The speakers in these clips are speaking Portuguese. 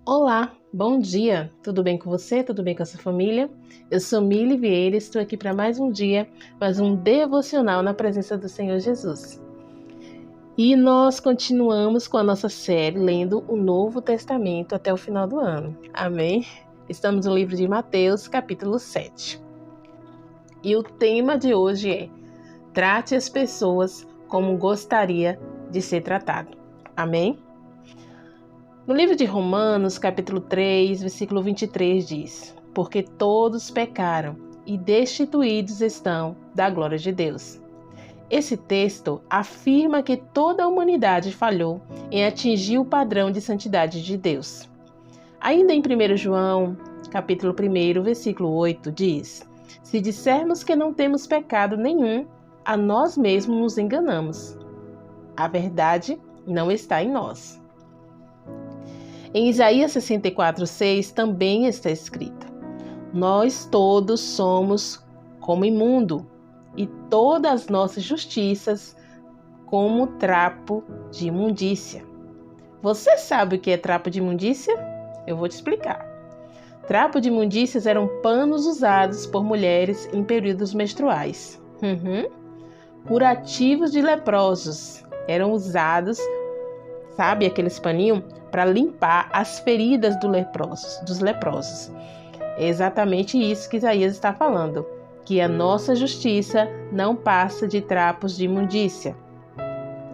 Olá, bom dia! Tudo bem com você? Tudo bem com a sua família? Eu sou Mili Vieira e estou aqui para mais um dia, mais um devocional na presença do Senhor Jesus. E nós continuamos com a nossa série lendo o Novo Testamento até o final do ano. Amém? Estamos no livro de Mateus, capítulo 7. E o tema de hoje é: trate as pessoas como gostaria de ser tratado. Amém? No livro de Romanos, capítulo 3, versículo 23 diz: porque todos pecaram e destituídos estão da glória de Deus. Esse texto afirma que toda a humanidade falhou em atingir o padrão de santidade de Deus. Ainda em 1 João, capítulo 1, versículo 8, diz: se dissermos que não temos pecado nenhum, a nós mesmos nos enganamos. A verdade não está em nós. Em Isaías 64:6 também está escrito: nós todos somos como imundo, e todas as nossas justiças como trapo de imundícia. Você sabe o que é trapo de imundícia? Eu vou te explicar. Trapo de imundícias eram panos usados por mulheres em períodos menstruais. Curativos de leprosos eram usados, sabe, aqueles paninhos para limpar as feridas dos leprosos. É exatamente isso que Isaías está falando, que a nossa justiça não passa de trapos de imundícia.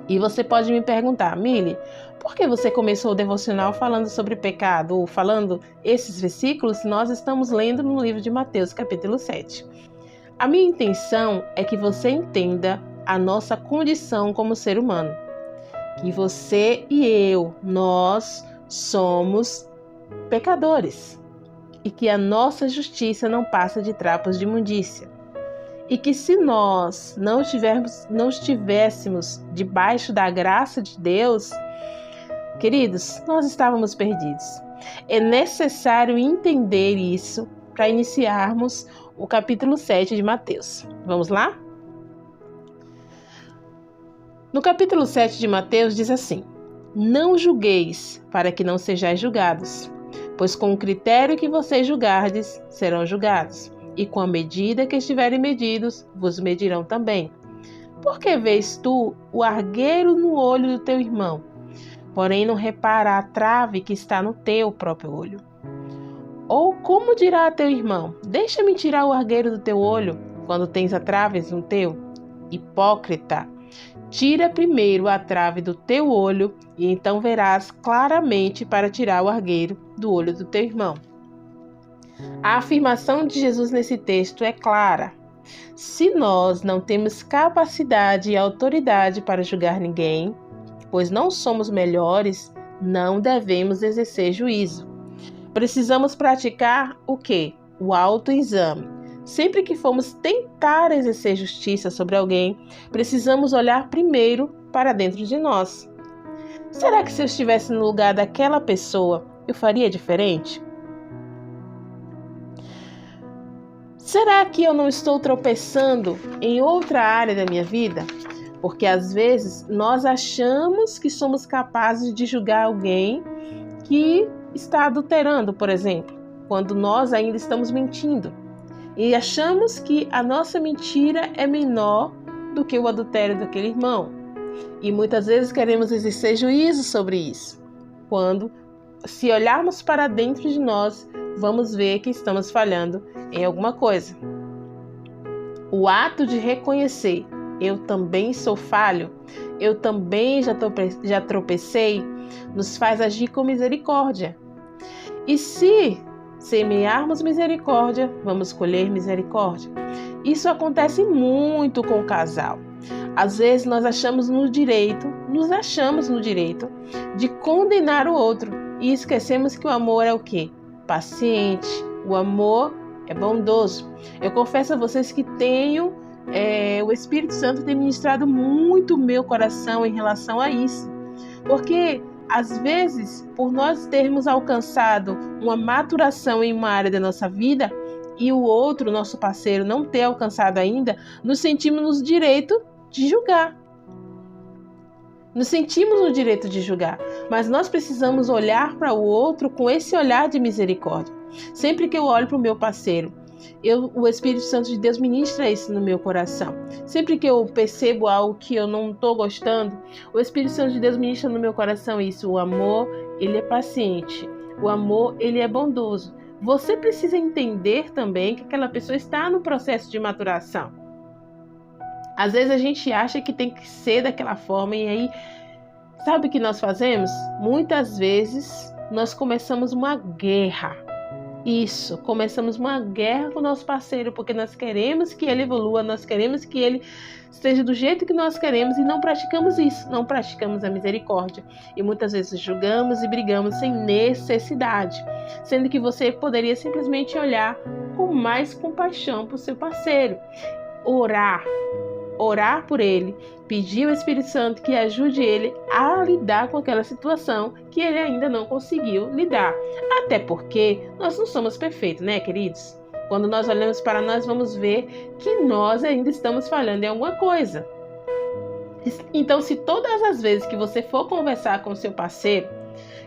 E você pode me perguntar: Mili, por que você começou o devocional falando sobre pecado, ou falando esses versículos? Nós estamos lendo no livro de Mateus, capítulo 7. A minha intenção é que você entenda a nossa condição como ser humano. Que você e eu, nós somos pecadores. E que a nossa justiça não passa de trapos de imundícia. E que se nós não estivéssemos debaixo da graça de Deus, queridos, nós estávamos perdidos. É necessário entender isso para iniciarmos o capítulo 7 de Mateus. Vamos lá? No capítulo 7 de Mateus diz assim: não julgueis, para que não sejais julgados, pois com o critério que vocês julgardes, serão julgados, e com a medida que estiverem medidos, vos medirão também. Por que vês tu o argueiro no olho do teu irmão, porém não repara a trave que está no teu próprio olho? Ou como dirá a teu irmão: deixa-me tirar o argueiro do teu olho, quando tens a trave no teu? Hipócrita! Tira primeiro a trave do teu olho, e então verás claramente para tirar o argueiro do olho do teu irmão. A afirmação de Jesus nesse texto é clara. Se nós não temos capacidade e autoridade para julgar ninguém, pois não somos melhores, não devemos exercer juízo. Precisamos praticar o quê? O autoexame. Sempre que formos tentar exercer justiça sobre alguém, precisamos olhar primeiro para dentro de nós. Será que se eu estivesse no lugar daquela pessoa, eu faria diferente? Será que eu não estou tropeçando em outra área da minha vida? Porque às vezes nós achamos que somos capazes de julgar alguém que está adulterando, por exemplo, quando nós ainda estamos mentindo. E achamos que a nossa mentira é menor do que o adultério daquele irmão. E muitas vezes queremos exercer juízo sobre isso. Quando, se olharmos para dentro de nós, vamos ver que estamos falhando em alguma coisa. O ato de reconhecer: eu também sou falho, eu também já tropecei, nos faz agir com misericórdia. E se semearmos misericórdia, vamos colher misericórdia. Isso acontece muito com o casal. Às vezes nós nos achamos no direito de condenar o outro e esquecemos que o amor é o quê? Paciente. O amor é bondoso. Eu confesso a vocês que o Espírito Santo tem ministrado muito o meu coração em relação a isso. Porque às vezes, por nós termos alcançado uma maturação em uma área da nossa vida e o outro, nosso parceiro, não ter alcançado ainda, nos sentimos no direito de julgar. Nos sentimos no direito de julgar. mas nós precisamos olhar para o outro com esse olhar de misericórdia. Sempre que eu olho para o meu parceiro, o Espírito Santo de Deus ministra isso no meu coração. Sempre que eu percebo algo que eu não estou gostando, o Espírito Santo de Deus ministra no meu coração isso. O amor, ele é paciente. O amor, ele é bondoso. Você precisa entender também que aquela pessoa está no processo de maturação. Às vezes a gente acha que tem que ser daquela forma e aí, sabe o que nós fazemos? Muitas vezes nós começamos uma guerra. Isso, começamos uma guerra com o nosso parceiro, porque nós queremos que ele evolua, nós queremos que ele esteja do jeito que nós queremos e não praticamos isso, não praticamos a misericórdia. E muitas vezes julgamos e brigamos sem necessidade, sendo que você poderia simplesmente olhar com mais compaixão para o seu parceiro, orar por ele, pedir ao Espírito Santo que ajude ele a lidar com aquela situação que ele ainda não conseguiu lidar. Até porque nós não somos perfeitos, né, queridos? Quando nós olhamos para nós, vamos ver que nós ainda estamos falhando em alguma coisa. Então, se todas as vezes que você for conversar com o seu parceiro,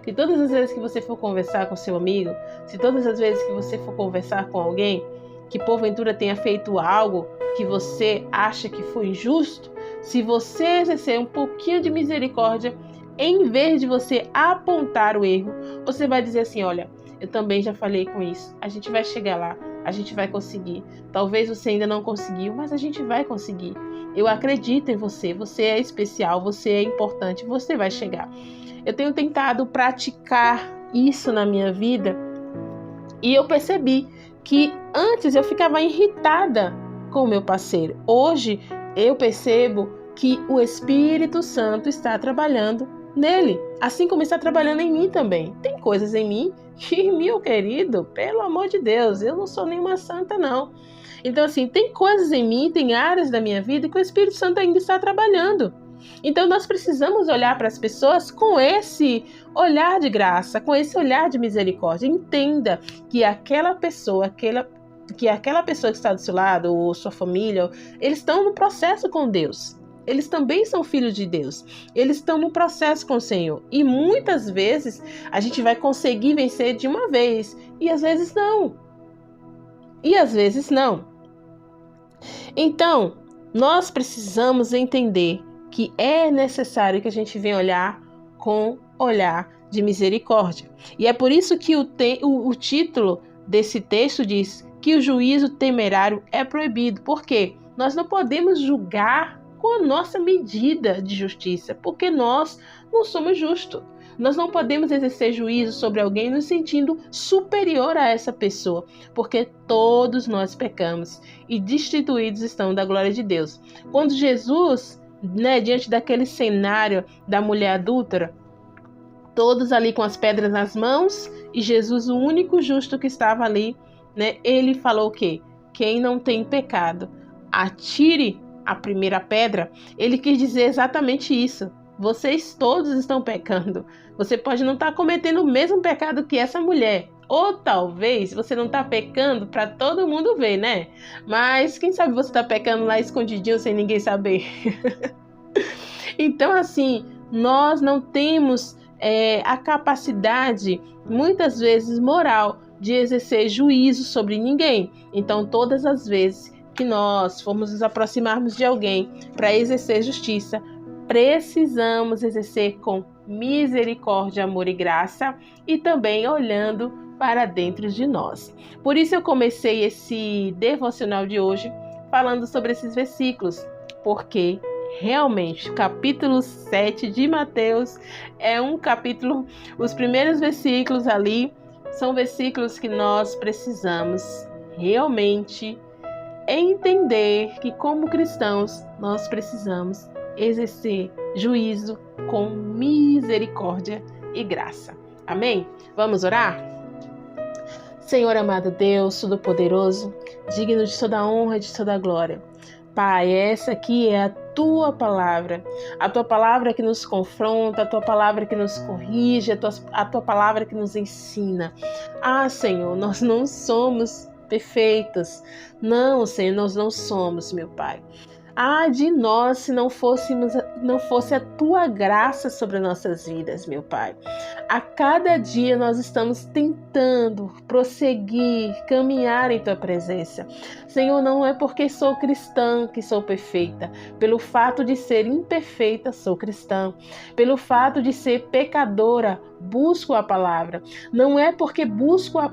se todas as vezes que você for conversar com seu amigo, se todas as vezes que você for conversar com alguém que porventura tenha feito algo que você acha que foi injusto, se você exercer um pouquinho de misericórdia, em vez de você apontar o erro, você vai dizer assim, olha, eu também já falei com isso, a gente vai chegar lá, a gente vai conseguir. Talvez você ainda não conseguiu, mas a gente vai conseguir. Eu acredito em você, você é especial, você é importante, você vai chegar. Eu tenho tentado praticar isso na minha vida e eu percebi que antes eu ficava irritada com o meu parceiro. Hoje eu percebo que o Espírito Santo está trabalhando nele, assim como está trabalhando em mim também. Tem coisas em mim que, meu querido, pelo amor de Deus, eu não sou nenhuma santa, não. Então, assim, tem coisas em mim, tem áreas da minha vida que o Espírito Santo ainda está trabalhando. Então, nós precisamos olhar para as pessoas com esse olhar de graça, com esse olhar de misericórdia. Entenda que aquela pessoa que está do seu lado, ou sua família, eles estão no processo com Deus. Eles também são filhos de Deus. Eles estão no processo com o Senhor. E muitas vezes a gente vai conseguir vencer de uma vez. E às vezes não. Então, nós precisamos entender que é necessário que a gente venha olhar com olhar de misericórdia. E é por isso que o título desse texto diz que o juízo temerário é proibido. Por quê? Nós não podemos julgar com a nossa medida de justiça, porque nós não somos justos. Nós não podemos exercer juízo sobre alguém nos sentindo superior a essa pessoa, porque todos nós pecamos e destituídos estão da glória de Deus. Quando Jesus, diante daquele cenário da mulher adúltera, todos ali com as pedras nas mãos e Jesus, o único justo que estava ali, ele falou o quê? Quem não tem pecado, atire a primeira pedra. Ele quis dizer exatamente isso. Vocês todos estão pecando. Você pode não estar cometendo o mesmo pecado que essa mulher. Ou talvez você não está pecando para todo mundo ver, né? Mas quem sabe você está pecando lá escondidinho sem ninguém saber. Então, assim, nós não temos a capacidade, muitas vezes moral, de exercer juízo sobre ninguém. Então, todas as vezes que nós formos nos aproximarmos de alguém para exercer justiça, precisamos exercer com misericórdia, amor e graça e também olhando para dentro de nós. Por isso eu comecei esse devocional de hoje falando sobre esses versículos, porque realmente o capítulo 7 de Mateus é um capítulo, os primeiros versículos ali são versículos que nós precisamos realmente entender que como cristãos nós precisamos exercer juízo com misericórdia e graça. Amém? Vamos orar? Senhor amado Deus, Todo-Poderoso, digno de toda a honra e de toda a glória. Pai, essa aqui é a tua palavra que nos confronta, a tua palavra que nos corrige, a tua palavra que nos ensina. Ah, Senhor, nós não somos perfeitos. Não, Senhor, nós não somos, meu Pai. Ah, de nós se não fosse a tua graça sobre nossas vidas, meu Pai. A cada dia nós estamos tentando prosseguir, caminhar em tua presença. Senhor, não é porque sou cristã que sou perfeita. Pelo fato de ser imperfeita, sou cristã. Pelo fato de ser pecadora, busco a palavra. Não é porque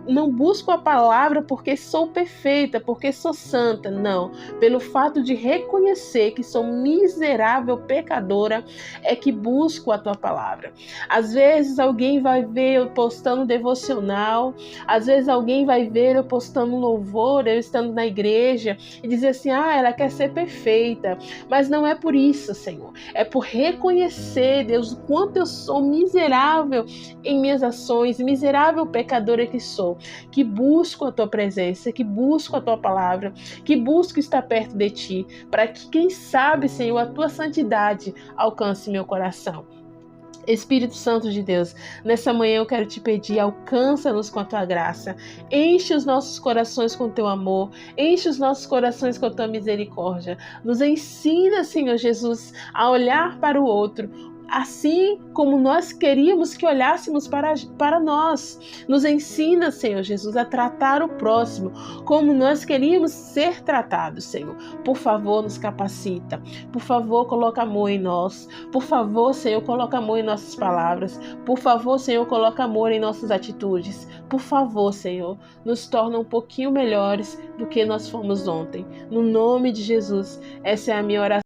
não busco a palavra porque sou perfeita, porque sou santa. Não. Pelo fato de reconhecer que sou miserável pecadora, é que busco a tua palavra. Às vezes alguém vai ver eu postando devocional, às vezes alguém vai ver eu postando louvor, eu estando na igreja e dizer assim, ela quer ser perfeita. Mas não é por isso, Senhor. É por reconhecer, Deus, o quanto eu sou miserável em minhas ações, miserável pecadora que sou, que busco a tua presença, que busco a tua palavra, que busco estar perto de ti, para que, quem sabe, Senhor, a tua santidade alcance meu coração. Espírito Santo de Deus, nessa manhã eu quero te pedir, alcança-nos com a tua graça, enche os nossos corações com o teu amor, enche os nossos corações com a tua misericórdia, nos ensina, Senhor Jesus, a olhar para o outro, assim como nós queríamos que olhássemos para nós. Nos ensina, Senhor Jesus, a tratar o próximo como nós queríamos ser tratados, Senhor. Por favor, nos capacita. Por favor, coloca amor em nós. Por favor, Senhor, coloca amor em nossas palavras. Por favor, Senhor, coloca amor em nossas atitudes. Por favor, Senhor, nos torna um pouquinho melhores do que nós fomos ontem. No nome de Jesus, essa é a minha oração.